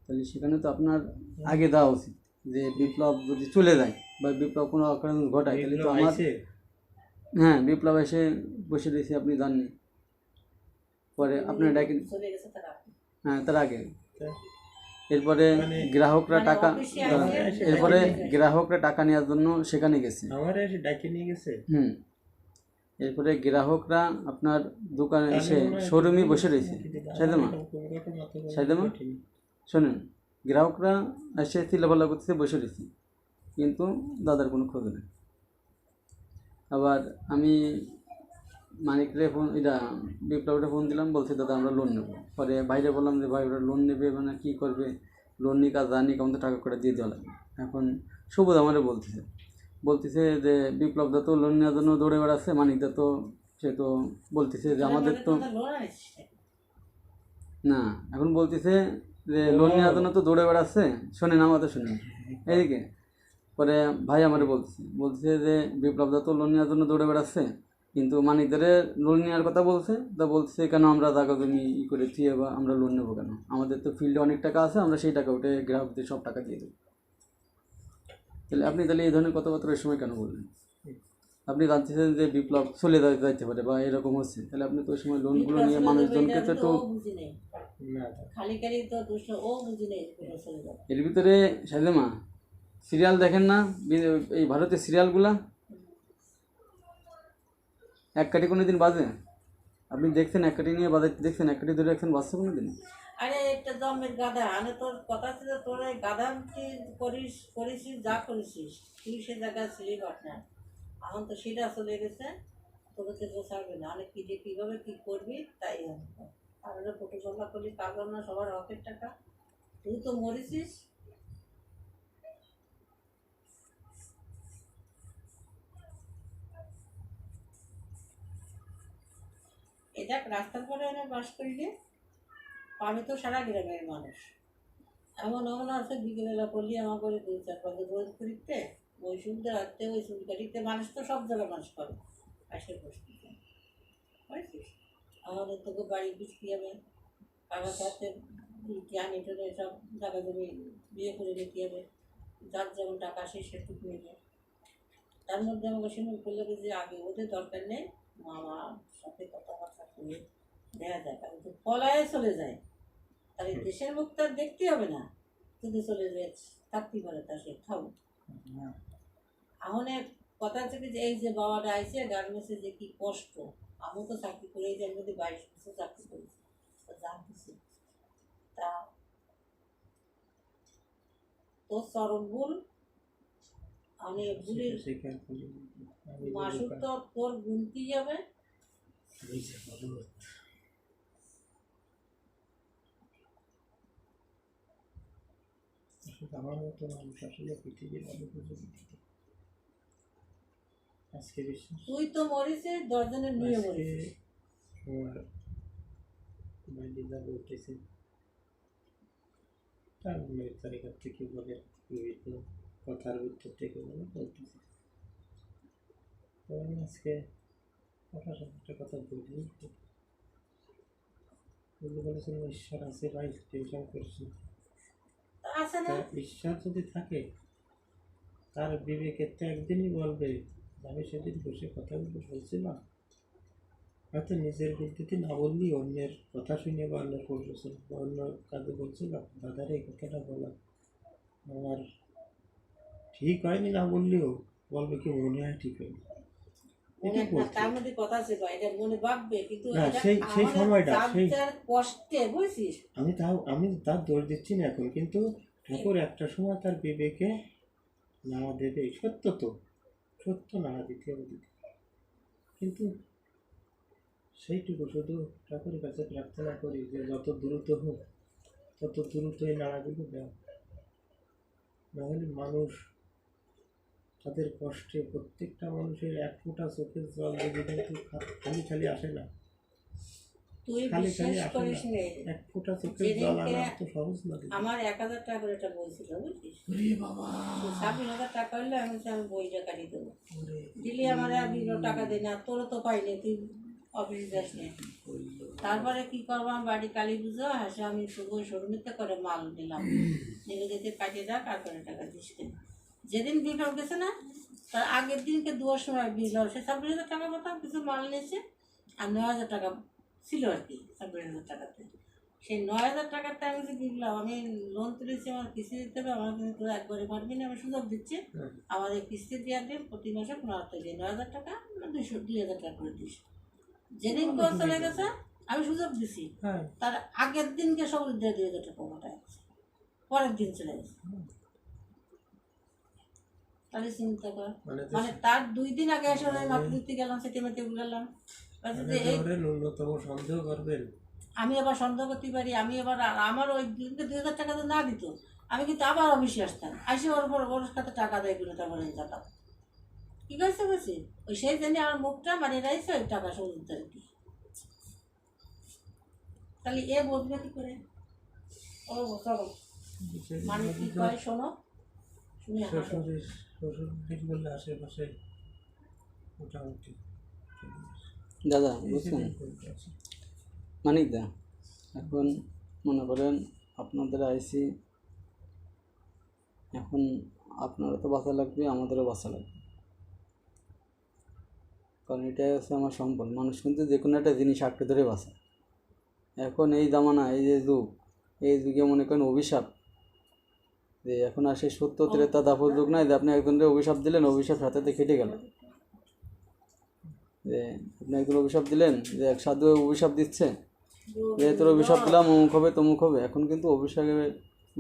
তাহলে সেখানে তো আপনার আগে দেওয়া উচিত যে বিপ্লব যদি চলে যায় বা বিপ্লব কোনো অকারণ ঘটায় তাহলে তো আমার, হ্যাঁ বিপ্লব এসে বসে রয়েছে আপনি জাননি, পরে আপনার ডাকে, চলে গেছে তারা। হ্যাঁ তার আগে এরপরে গ্রাহকরা টাকা, এরপরে গ্রাহকরা টাকা নেওয়ার জন্য সেখানে গেছে, আমার এসে ডাকে নিয়ে গেছে। এরপরে গ্রাহকরা আপনার দোকানে এসে শোরুমে বসে রয়েছে। সাইদামা শোনেন, গ্রাহকরা এসে চিল্লাপাল্লা করতেছে বসে রয়েছে, কিন্তু দাদার কোনো খোঁজ নেই। আবার আমি মানিকরে ফোন, এটা বিপ্লবটা ফোন দিলাম, বলছে দাদা আমরা লোন নেবো। পরে বাইরে বললাম যে ভাই ওরা লোন নেবে মানে কী করবে, লোন নিয়ে কাজ জানি কেমন তো টাকা করে দিয়ে দেওয়া লাগবে। এখন সবুজ আমারে বলতেছে যে বিপ্লব দা তো লোন নেওয়ার জন্য দৌড়ে বেড়াচ্ছে, মানিকদা তো সে তো বলতেছে যে আমাদের তো না, এখন বলতেছে যে লোন নেওয়ার জন্য তো দৌড়ে বেড়াচ্ছে। শোনেন আমাদের, শোনেন এইদিকে। পরে ভাই আমারে বলছে যে বিপ্লব দা তো লোন নেওয়ার জন্য দৌড়ে বেড়াচ্ছে, কিন্তু মানিকদারে লোন নেওয়ার কথা বলছে, তা বলছে কেন আমরা জায়গা জমি করে দিয়ে বা আমরা লোন নেবো কেন, আমাদের তো ফিল্ডে অনেক টাকা আছে, আমরা সেই টাকা উঠে গ্রাহকদের সব টাকা দিয়ে দেবো। তাহলে আপনি তাহলে এই ধরনের কথাবার্তা ওই সময় কেন বললেন? আপনি জানতেছেন যে বিপ্লব চলে যাইতে পারে বা এরকম হচ্ছে, তাহলে আপনি তো ওই সময় লোনগুলো নিয়ে মানুষজনকে তো এর ভিতরে সাইলেমা সিরিয়াল দেখেন না, এই ভারতের সিরিয়ালগুলা এক কাটি কোনো দিন বাজে? আপনি দেখছেন এক কাটি নিয়ে বাজাইতে দেখছেন, এক কাটি ধরে রাখছেন বাজছে কোনো দিন? আরে একটা জমের গাধা, আরে তোর কথা ছিল তোর এই গাধা করিস যা করেছিস তুই সে জায়গায় ছিলি পার্টনার, এখন তো সেটা চলে গেছে, তোকে পোষাবে না, অনেক কি যে কীভাবে কী করবি তাই হবে। আর ওটা ফটোগ্রাফা করলি পারলাম না, সবার হকের টাকা, তুই তো মরেছিস। এটা রাস্তার পরে এনে বাস করিলে আমি তো সারা গ্রামের মানুষ, এমন আছে বিকেলবেলা করলি আমার করে 2-4-5 রোজ করিতে ওই সুন্দর হাঁটতে ওই চুল কাটিতে, মানুষ তো সব জায়গায় মানুষ করে পাশের বসতে বুঝছিস। আমাদের তোকে বাড়ি বিচকি যাবে, কাগজ হাতে জ্ঞানী টেনে সব জায়গা জমি বিয়ে করে নিতে হবে, যার যেমন টাকা আসে সেটুকু নেবে। তার মধ্যে আমাকে শুনে করলে যে আগে ওদের দরকার নেই, আমার সাথে কথাবার্তা করে দেখা যায়, কারণ তো পলায়ে চলে যায়, তাহলে দেশের মুখ তার দেখতে হবে না, যদি চলে যায় থাকতেই পারে তা সে খাবো। আমার কথা হচ্ছে কি যে এই যে বাবাটা আইসে গার্মেন্টসে যে কি কষ্ট, আমি তো চাকরি করে এই যে যদি 22 বছর চাকরি করেছি জানতেছি, তা তোর চরম ভুল, আমি ভুলের মাসুক তো তোর গুনতি যাবে। আমার মতো মানুষ আসলে পৃথিবীর আজকে বিশ্বাস, তুই তো মরিছিস 10 জনের নিয়ে মরিছিস। আমার বলতেছে তার মনের তালিকার থেকে বলে বিভিন্ন কথার ভিতর থেকে বলতেছে, তো আমি আজকে কথার সাথে একটা কথা বলি, বলেছিলাম ঈশ্বর আছে ভাই, টেনশন করছি। ঈশ্বর যদি থাকে তার বিবেকের তো একদিনই বলবে, আমি সেদিন বসে কথাগুলো বলছিলাম, হয়তো নিজের বুদ্ধিতে না বললেই অন্যের কথা শুনে বা অন্যের পড়ছিল বা অন্য কাজে বলছিলাম, দাদার এই কথাটা বলা আমার ঠিক হয়নি, না বললেও বলবে কি মনে হয় ঠিক হয়নি। তার মধ্যে কথা আছে এটা মনে ভাববে, কিন্তু সেই সময়টা সেই কষ্টে বুঝছিস, আমি তার দোষ দিচ্ছি না এখন, কিন্তু ঠাকুর একটা সময় তার বিবেকে নাড়া দেবে, সত্য নাড়া দিতে হবে, কিন্তু সেইটুকু শুধু ঠাকুরের কাছে প্রার্থনা করি যে যত দ্রুত হোক তত দ্রুতই নাড়াগুলো দেয়, নাহলে মানুষ তাদের কষ্টে, প্রত্যেকটা মানুষের এক ফোঁটা চোখের জল যদি কিন্তু খালি আসে না, তুই খালি বিশ্বাস আসে করিস না। নে, এক ফোঁটা চোখের জল আনা তো সহজ না দিদি। আমার 1000 টাকা করে একটা বই ছিল বুঝছিস, ওরে বাবা, 26,000 টাকা হইলে আমি বলছি আমি বইটা কাটিয়ে দেবো। ওরে দিলি আমার আর দিল টাকা দিই না, তোরও তো পাইনি, তুই অফিস যাস নি। তারপরে কি করবো, আমি বাড়ি কালী পুজো হাসে আমি বই শোরুমিতে করে মাল নিলাম, নিলে যেতে কাটিয়ে রাখ আর করে টাকা দিস কেন। যেদিন বিল গেছে না তার আগের দিনকে দুয়ার সময় বিল সে 26,000 টাকা মতো কিছু মাল নিয়েছে, আর 9,000 টাকা ছিল আর কি 26,000 টাকাতে। সেই 9,000 টাকাতে আমি যে বিললাম, আমি লোন তুলেছি, আমার কিস্তি দিতে হবে, আমার কিন্তু তোরা একবারে পারবি না, আমি সুযোগ দিচ্ছি আমাদের কিস্তি দেওয়ার দিন প্রতি মাসে 15 টাকা 9,000 টাকা 2,000 টাকা করে দিস। যেদিন করে চলে গেছে আমি সুযোগ দিছি, হ্যাঁ তার আগের দিনকে সব 2,000 টাকা মোটা আছে, পরের দিন চলে গেছে। তাহলে চিন্তা কর, মানে তার 2 দিন আগে এসে আমি মাপ দিতে গেলাম, সেটি মেতে গেলাম। ন্যূনতম সন্দেহ করবেন। আমি আবার সন্দেহ করতে পারি, আমি আবার আমার ওই দিনকে 2,000 টাকা তো না দিত, আমি কিন্তু আবার অফিসে আসতাম, আসে ওর পর ওর কাছে টাকা দেয় কিনা তারপরে টাকা কী করছে বলছি, ওই সেই জন্য আমার মুখটা মানে রাইছে ওই টাকা সমুদ্র আর কি। তাহলে এ বলবে কি করে, ও চলো মানে কি কয় শোনো, শুনে শ্বশুর ঠিক বললে আশেপাশে মোটামুটি দাদা বুঝছেন মানিক দা, এখন মনে করেন আপনাদের আইসি, এখন আপনারা তো বাঁচা লাগবে, আমাদেরও বাঁচা লাগবে, কারণ এটাই হচ্ছে আমার সম্পদ। মানুষ কিন্তু যে কোনো একটা জিনিস আঁকড়ে ধরে বাঁচে। এখন এই জামানা, এই যে যুগ, এই যুগে মনে করেন অভিশাপ, যে এখন আর সেই সত্য ত্রেতা দাপর যুগ নাই যে আপনি একজনকে অভিশাপ দিলেন, অভিশাপ হাতে কেটে গেল। যে আপনি একজন অভিশাপ দিলেন, যে এক সাধু অভিশাপ দিচ্ছে যে তোর অভিশাপ দিলাম অমুক হবে তমুক হবে। এখন কিন্তু অভিশাপের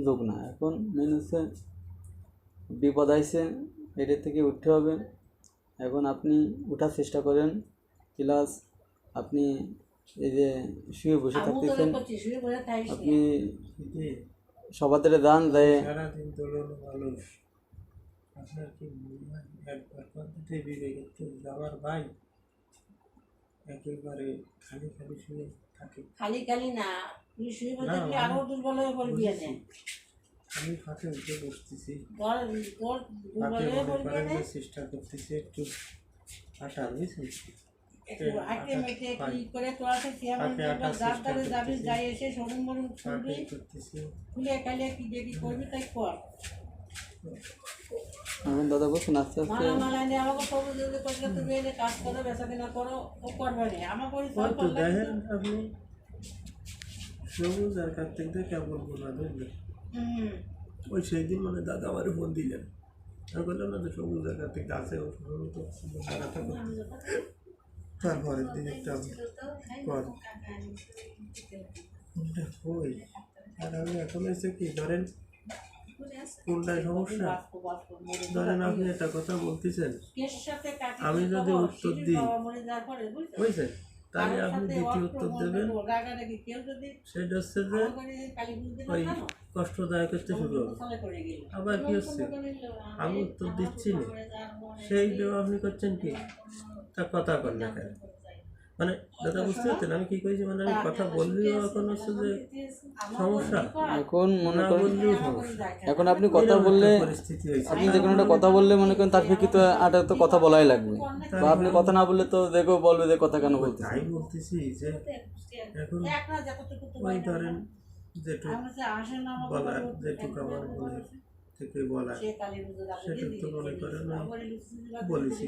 যুগ না, এখন মেন হচ্ছে বিপদ আইছে, এটার থেকে উঠতে হবে। এখন আপনি উঠার চেষ্টা করেন, প্লাস আপনি এই যে শুয়ে বসে থাকতেছেন, আপনি সবাদের দান দেয় সারাদিন দোলন মানুষ। আপনার কি একবার পদ্ধতি বিবেক আমার ভাই একেবারে খালি খালি শুয়ে থাকে। খালি খালি না, তুই শুয়ে বসে থাকলে আরো দুর্বল হয়ে পড়বি। আমি ফাঁকে উঠে বসতেছি, চেষ্টা করতেছি একটু হাঁটার, বুঝছেন, এখন দাদা বলছেন আস্তে আস্তে দেখেন আপনি সবুজ আর কার্তিক দিয়ে কেমন বলা বুঝলেন। ওই সেই দিন মানে দাদা আমার ফোন দিলেন, আমি বললাম না তো সবুজ আর কার্তিক আছে, তারপরের দিন একটা ওই আর আমি এখন হয়েছে কি ধরেন কোনটায় সমস্যা, ধরেন আপনি একটা কথা বলতেছেন, আমি যদি উত্তর দিই বুঝছেন, তাহলে আপনি দ্বিতীয় উত্তর দেবেন, সেটা হচ্ছে যে ওই কষ্টদায়ক হচ্ছে শুরু হবে। আবার কি হচ্ছে, আমি উত্তর দিচ্ছি না, সেইটাও আপনি করছেন কি তা কথা কর না কেন, মানে দাদা বুঝতে পারছেন আমি কি কইছি, মানে আমি কথা বললেও এখন হচ্ছে যে সমস্যা, এখন মনে না করেন বললেও সমস্যা। এখন আপনি কথা বললে, পরিস্থিতি হয়েছে, আপনি যে কোনো একটা কথা বললে মনে করেন তার প্রেক্ষিতে আটা তো কথা বলাই লাগবে, বা আপনি কথা না বললে তো দেখো বলবে যে কথা কেন বলতে। তাই বলতেছি যে এখন ওই ধরেন যেটুকু বলার, যেটুকু আমার মনের থেকে বলার, সেটা তো মনে করেন বলেছি,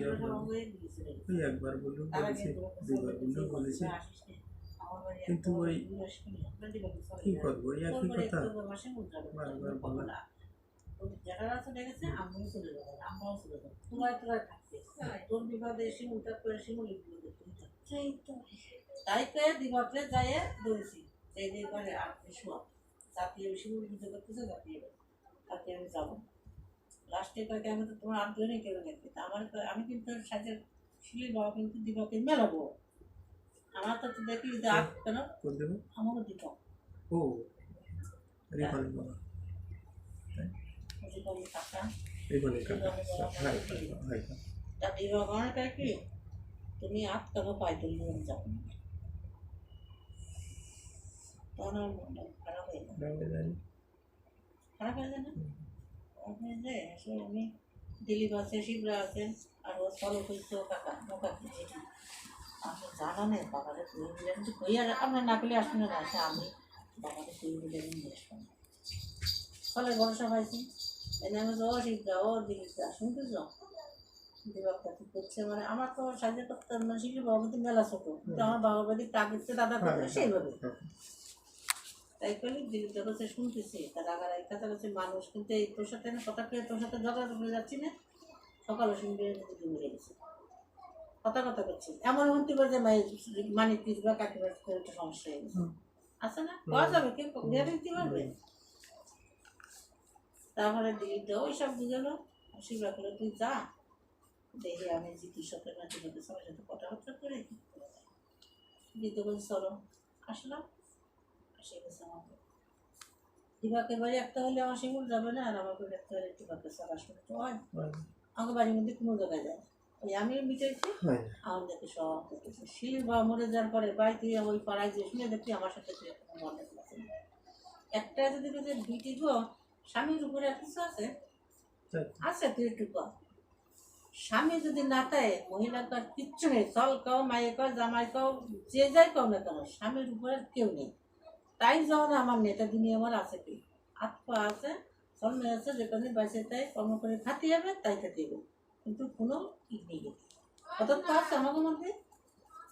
ওই একবার বললেও বলেছি, দুবার বললেও বলেছি, কিন্তু ওই কী করবো, ওই একই কথা বারবার বলা। তাই তো দিবাকে যাই বলেছি সেই দিন করে আপনি শোয়া জাতীয় শিমুল পুজো করতেছে, জাতীয় তাতে আমি যাবো লাস্টে কয়েকে আমি তো তোমার আটজনই কেউ গেছে, আমার আমি কিন্তু সাথে শিলির বাবা কিন্তু দিবাকে মেলাবো, আমার তো দেখি যে আট কেন আমারও দীপক ও রিফান্ড বাবা টাকা তা দিবাক আমার কি তুমি আট কেন পাইতো নিয়ে যাও, তখন আমার মনটা খারাপ হয়ে যায়। না হয়ে যায় না? খারাপ হয়ে যায় না? খারাপ হয়ে যায়। আসলে আমি দিলীপ আছে, শিবরা আছেন, আর ও ফলো করছে ও কাকা, ও কাকি যেটি আপনার জানা নেই বাবাকে তুলে দিলেন যে কই, আর আপনার না পেলে আসুন না, আসে আমি বাবাকে তুলে দিলেন নিয়ে আসবেন ফলে ভরসা পাইছি। এনে আমি ও শিবরা ও দিলীপরা শুনতেছ দিবাকটা কি করছে, মানে আমার তো সাহায্য করতে মানে শিখি বাবা কিন্তু মেলা ছোটো, কিন্তু আমার বাবা বাড়ি তাগিদতে দাদা করবে সেইভাবে। তাই করলে দিলীপটা কাছে শুনতেছি তার আগার কাছাকাছি মানুষ, কিন্তু এই তোর সাথে না কথা পেয়ে তোর সাথে ঝগড়া করে যাচ্ছি না, সকালে শুনবে দিদি মরে গেছে কথা কথা করছি, এমন হতে পারে যে মানে পিস বা কাকিমার একটা সমস্যা হয়ে গেছে আছে না, পাওয়া যাবে কেউ দিতে পারবে। তারপরে দিদিটা ওই সব বুঝালো, শিবরা করে তুই যা দেখি আমি যে কৃষকের মাঝে সবার সাথে কথাবার্তা করে দিতে বলছি চলো, আসলাম আসে গেছে আমাকে দিবাকে বাড়ি একটা হলে আমার শিমুল যাবে না, আর আমাকে একটা হলে দিবাকে সব আসলে তো হয় আমাকে বাড়ির মধ্যে কোনো জায়গায় যায় ওই আমি মিটাইছি আমাদেরকে সব দেখেছি শিল বা মরে যাওয়ার পরে বাড়িতে ওই পাড়ায় যে শুনে দেখি আমার সাথে মনে আছে একটা যদি দুইটি গো স্বামীর উপরে আর কিছু আছে আছে তুই একটু কর, স্বামী যদি না তাই মহিলা কার কিচ্ছু নেই, চল কাও মায়ে কাও জামাই কাও যে যাই কাও না কেন স্বামীর উপরে কেউ নেই। তাই যখন আমার নেতা দুনিয়া আমার আছে কি আত্মা আছে স্বর্ণ আছে, যেখানে বাইসে তাই কর্ম করে খাতে যাবে তাই খেতে যাবে, কিন্তু কোনো ই নেই অর্থাৎ তো আছে আমাদের মধ্যে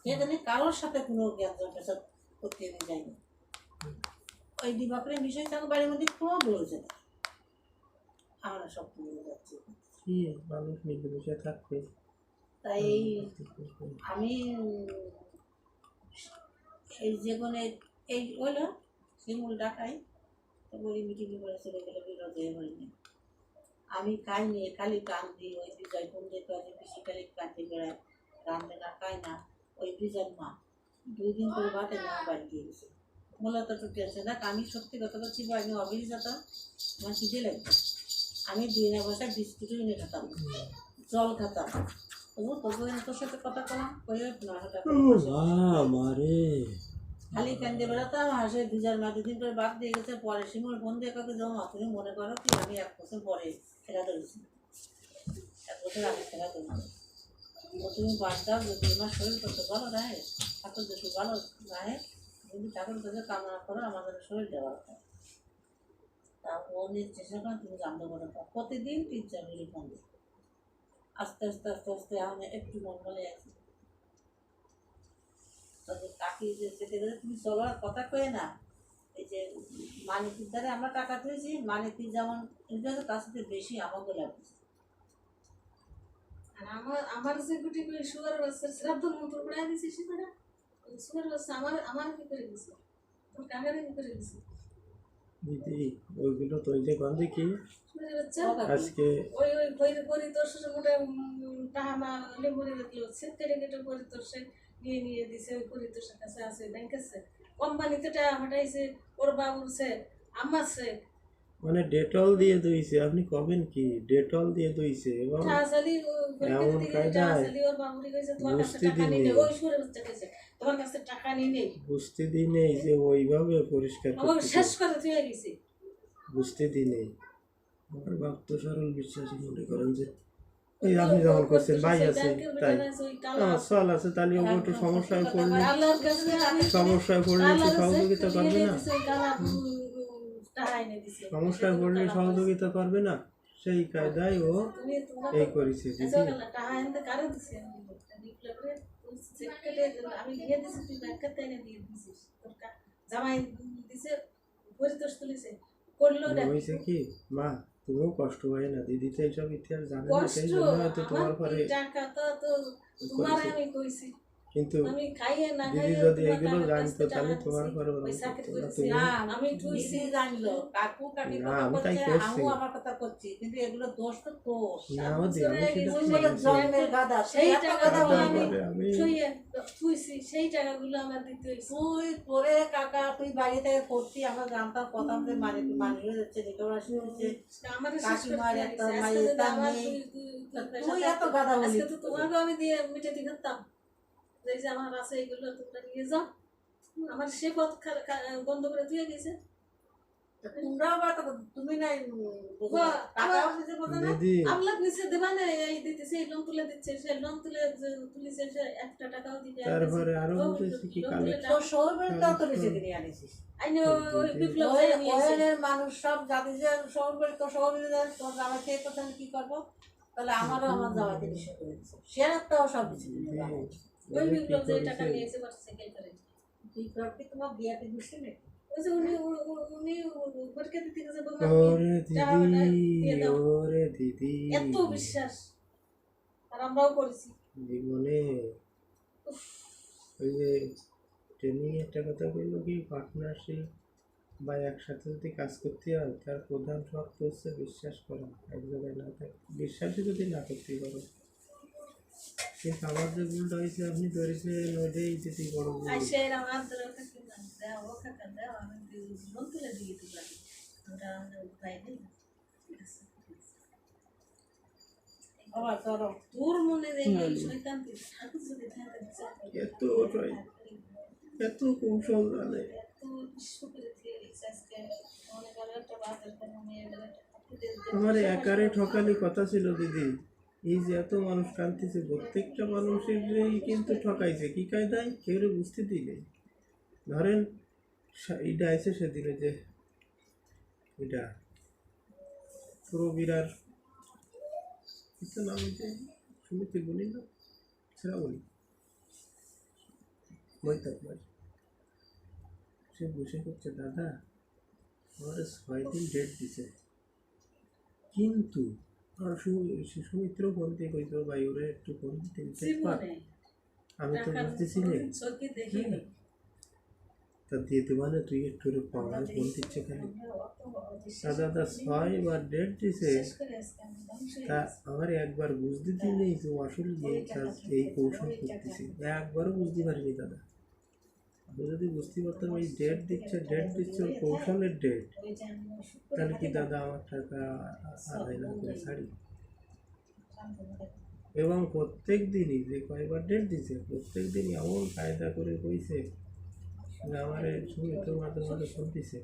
সে জানি কারোর সাথে কোনো জ্ঞান পেশাব করতে যায়নি। ওই দিবাকরের বিষয়টা আমার বাড়ির মধ্যে কোনো বলেছে না, আমরা সব নিয়ে যাচ্ছি মানুষ মিলেমিশে থাকবে। তাই আমি এই যে কোনো এই হলো শিমুল ডাকাই তো বলি মিটিং করে চলে গেলে বিরোধ হয়ে হয়নি, আমি খাই নিয়ে খালি কান দিই ওই বিজয় বন্ধের কাজে বেশি খালি কাঁদতে বেড়ায় রান্না না খাই না, ওই বিজয় মা 2 দিন করে ভাতে নেওয়া বাড়ি দিয়ে গেছে মূলত একটু টেনশন দেখ। আমি সত্যি কথা বলছি আমি অফিস যেতাম আমার খিদে লাগবে, আমি দিনের বসায় বিস্কুটও এনে খেতাম জল খেতাম, তবু তোর সাথে কথা বললাম কই 900 টাকা খালি কান্দে বেড়াতাম হাসে ভিজার মা 2 দিন করে বাদ দিয়ে গেছে। পরে শিমুল ফোন দিয়ে কাউকে জমা তুমি মনে করো কি আমি 1 বছর পরে খেলা ধরেছি, 1 বছর আগে খেলা ধরেছি তুমি বাদ দাও, যদি আমার শরীর করতে ভালো রাহে ঠাকুর যদি ভালো রাহে যদি ঠাকুর কাছে কামনা করো আমাদের শরীর দেওয়া হয়, তা ও নিয়ে চেষ্টা করেন তুমি জানতে পারো প্রতিদিন 3-4 মিনিট ফোন দিই, আস্তে আস্তে আস্তে আস্তে আমি একটু মন বলে আছি কাকি যে যেতে গেলে তুমি চলো আর কথা কয়ে না, এই যে মানিকির দ্বারা আমরা টাকা পেয়েছি মানিকি যেমন এগুলো তার সাথে বেশি আমাকে লাগছে। আর আমার যে গুটি করে সুগার বাচ্চার শ্রাদ্ধ মন্ত্র পড়াই দিয়েছি সেটা সুগার বাচ্চা আমার কি করে দিছে তোর কাকারে কি করে দিছে দিদি ওইগুলো তো ওই যে গন্ধে কি সুগার বাচ্চা আজকে ওই পরি তোর সাথে মোটা টাহা না হলে মরে গেল সে কেটে পরি তোর সে নিয়ে দিছে ওই পরি তোর কাছে আছে ব্যাংক আছে কোম্পানিতে টাকা হটাইছে ওর বাবুর সে আমার সে মানে ডেটল দিয়ে দইছে, আপনি কবেন কি ডেটল দিয়ে দইছে এবং এমন কায়দায় বুঝতে দিনে তোমার কাছে টাকা নিয়ে নেই বুঝতে দিনে যে ওইভাবে পরিষ্কার শেষ করে তুই গেছি বুঝতে দিনে আমার ভক্ত সরল বিশ্বাসী মনে করেন যে এই আপনি যেমন করছেন ভাই আছে তাই চল আছে তাহলে ও একটু সমস্যায় পড়লে একটু সহযোগিতা করবে না, সমস্যায় পড়লে সহযোগিতা করবে না, সেই কায়দায় ও এই করেছে। আমি দিয়ে দিছি তুই ব্যাংকের এনে দিয়ে দিছিস তোর জামাই দিছে পরিতোষ তুলিছে করলো হয়েছে কি মা তুমিও কষ্ট হয় না, দিদি তো এইসব ইতিহাস জানে না সেই জন্য হয়তো তোমার পরে টাকা তো তোমার আমি কইছি কিন্তু আমি খাইয়ে না দিদি যদি এগুলো জানতো তাহলে তোমার পরে আমি তুইছি জানলো কাকু কাকি কথা করছে আমি আমার কথা করছি, কিন্তু এগুলো দোষ তো দোষ জন্মের গাদা সেই টাকাগুলো আমি তুইছি সেই টাকাগুলো আমার দিতে তুই তোরে কাকা তুই বাড়ি থেকে করছি আমরা জানতাম কথা আমাদের মানে হয়ে যাচ্ছে লেখাপড়া শুনছে আমার কাকিমার একটা মায়ের তুই এত গাদা বলি তোমাকে আমি দিয়ে মিটে দিতাম এই যে আমার আছে এগুলো তোমরা নিয়ে যাও আমার সে পথ বন্ধ করে দিয়ে গেছে। তা তোমরাও বা তুমি নাই বোঝো না। টাকাও দিতে বোঝো না। দিদি আমলাক নিচে দেবা না, এই দিতেছে, এই লোন তুলে দিচ্ছে, সে লোন তুলেছে, সে একটা টাকাও দিতে তারপরে আরো বলতেছি কি কালে তোর শহরের তো তো বেশি কিনে আনিছিস। আইনে ওই বিপ্লব যাই নিয়ে এসে ওয়েলের মানুষ সব জাতি যে শহর করে তো শহরে যায়, তোর জামাই থেকে তো তাহলে কি করবো? তাহলে আমারও আমার জামাইকে নিষেধ করে দিচ্ছে, সে একটাও সব কিছু কিনে আনে। ওই বিপ্লব যে টাকা নিয়ে এসে মোটরসাইকেল করে। বিপ্লব কি তোমার বিয়াতে বুঝছি নাকি? ওই যে উনি ভটকে দিতে গেছে, ওরে দিদি ওরে দিদি এত বিশ্বাস, আর আমরাও করেছি। জীবনে ওই যে ট্রেনিং একটা কথা বললো কি পার্টনারশিপ বা একসাথে যদি কাজ করতে হয় তার প্রধান শর্ত হচ্ছে বিশ্বাস করা, এক জায়গায় না থাকে বিশ্বাসই যদি না করতে পারো। কিন্তু আমার যে ভুলটা হয়েছে আপনি ধরেছেন ওইটাই যেতে বড় ভুল। আর সে আমার ধরে থাকে না, দেও ও কাকা দেও, আমি লোন তুলে দিয়ে দিতে পারি, ওটা আমাদের উপায় নেই। ঠিক আছে, আবার ধরো তোর মনে দেখে শয়তান ঠাকুর যদি থাকে এত এত কৌশল জানে। এত বিশ্ব করে দিয়ে গেছে আজকে, মনে করো একটা বাজার কোনো মেয়ের আমার একারে ঠকালি কথা ছিল দিদি, এই যে এত মানুষ কাঁদতেছে প্রত্যেকটা মানুষের কিন্তু ঠকাইছে কি কায়দায় কেউ বুঝতে দিলে। ধরেন এইটা আছে সেদিনে যে এটা প্রবীরার কিছু নাম হচ্ছে শুনতে বলি না সেটা বলি বইতাম সে বসে করছে দাদা আমার 6 দিন ডেট দিছে, কিন্তু আর সুমিত্র ফোন দিয়ে কইতো ভাই ওরে একটু ফোন দিতে জীবনে আমি তো বুঝতেছি না চোখে দেখি তা দিয়ে দেবা না তুই একটু পাওয়া ফোন দিচ্ছে খালি দাদা 6 বার ডেট দিছে। তা আমার একবার বুঝতে দিই তো আসলে এই কাজ এই কৌশল করতেছি, একবারও বুঝতে পারিনি দাদা। আমি যদি বুঝতে পারতাম এই ডেট দিচ্ছে ওর কৌশলের ডেট, তাহলে কি দাদা আমার টাকা আদায় না করে ছাড়ি। এবং প্রত্যেক দিনই যে কয়বার ডেট দিছে প্রত্যেক দিনই এমন কায়দা করে কইছে যে আমার সুমিত্র মাঝে মাঝে শুনতেছে।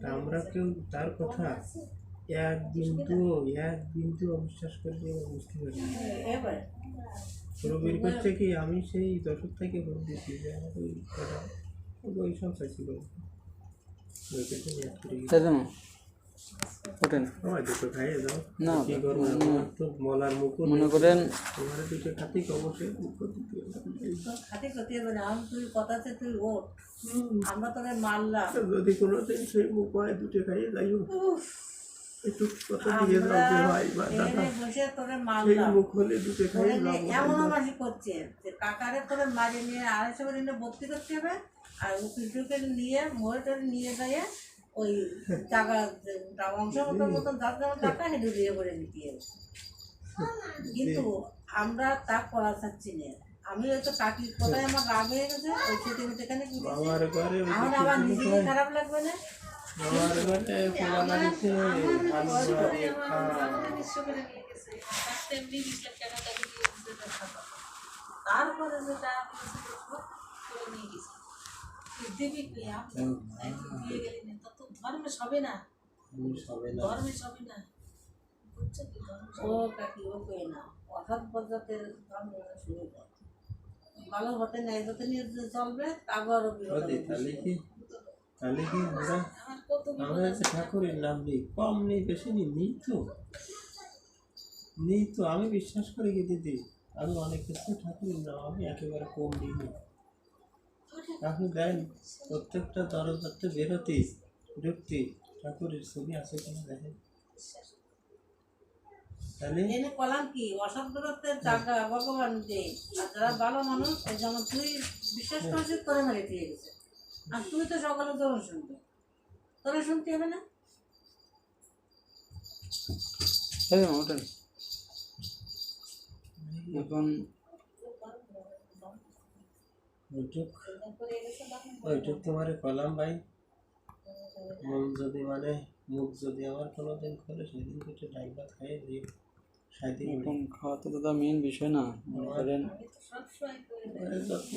তা আমরা কেউ তার কথা এক বিন্দু অবিশ্বাস করে বুঝতে পারি। প্রবীর করছে কি আমি সেই দশক থেকে ভোট দিচ্ছি যে আমাকে ওই সংখ্যা ছিল ওঠেন আমার দুটো খাইয়ে দাও না কি করবো আমার তো মলার মুকুট মনে করেন তোমার দুটো খাতি অবশ্যই খাতে করতে হবে না, আমি তুই কথা আছে তুই ওঠ, আমরা তোকে মারলাম। যদি কোনোদিন সেই মুখ হয় দুটো খাইয়ে যাই একটু কথা দিয়ে দাও যে ভাই বা দাদা বসে তোরে সেই মারলাম, মুখ হলে দুটো খাইয়ে দাও। এমনও মাসি করছে যে কাকারে তোরে মারিয়ে নিয়ে 250 করে নিয়ে ভর্তি করতে হবে, আর উকিল টুকিল নিয়ে মোড়ে নিয়ে যায় ওই টাকা অংশ মতন যার যেমন টাকা হেঁটে দিয়ে করে নিতে হবে। কিন্তু আমরা তা করা চাচ্ছি না। আমি হয়তো কাকির কোথায় আমার রাগ হয়ে গেছে, ওই ছুটি এখানে আমার ঘরে আমার আবার নিজেকে খারাপ লাগবে না। আমার ঘরে পোড়া দিচ্ছে আলু দিয়ে বিশ্ব করে নিয়ে গেছে, এমনি 20 লাখ টাকা তাকে দিয়ে দিতে হবে। তারপরে যেটা করে নিয়ে গেছে দিবি কি আপনি দিয়ে গেলেন না, তো ধর্মে সবে না, ধর্মে সবে না বুঝছো কি ধর্মে ও কাকি ও কই না, অসৎ পদ্ধতির ধর্ম শুরু করে ভালো হতে নেই হতে নিয়ে চলবে তারপরও তাহলে কি আমরা ঠাকুরের নাম নেই কম নেই বেশি নেই তো আমি বিশ্বাস করি কি দিদি আমি অনেক কিছু ঠাকুরের নাম আমি একেবারে কম দিইনি। আপনি দেন প্রত্যেকটা দরজাতে বেরোতে ঢুকতে ঠাকুরের ছবি আছে কিনা দেখেন, তাহলে এনে কলাম কি অসৎ দূরত্বের জায়গা ভগবান যে, আর যারা ভালো মানুষ যেমন তুই বিশ্বাস করছিস তোরে মারি দিয়ে গেছে, আর তুই তো সকালে তোরা শুনবে, তোরা শুনতে হবে না। ওঠেন এখন ওইটুক তোমার কলাম ভাই মন যদি মানে মুখ যদি আমার কোনোদিন করে সেদিন কিছু ডাল ভাত খাইয়ে দিই সেদিন এখন খাওয়া তো দাদা মেন বিষয় না, মনে করেন সব সময় করে